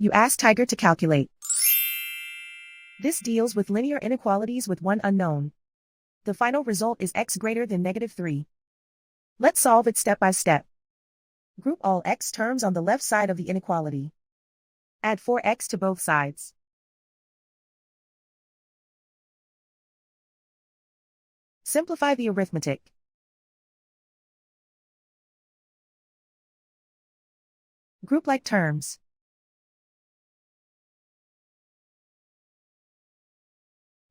You ask Tiger to calculate. This deals with linear inequalities with one unknown. The final result is x greater than -3. Let's solve it step by step. Group all x terms on the left side of the inequality. Add 4x to both sides. Simplify the arithmetic. Group like terms.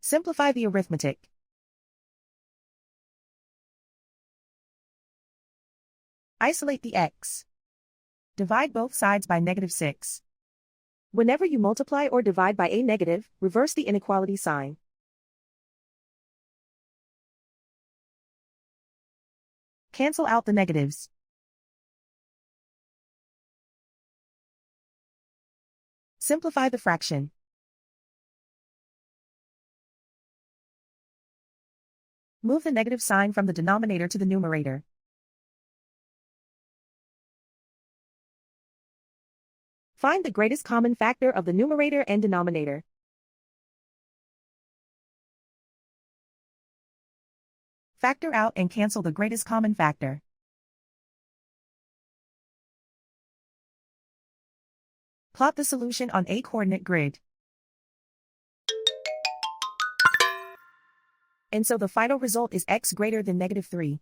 Simplify the arithmetic. Isolate the x. Divide both sides by -6. Whenever you multiply or divide by a negative, reverse the inequality sign. Cancel out the negatives. Simplify the fraction. Move the negative sign from the denominator to the numerator. Find the greatest common factor of the numerator and denominator. Factor out and cancel the greatest common factor. Plot the solution on a coordinate grid. And so the final result is x greater than -3.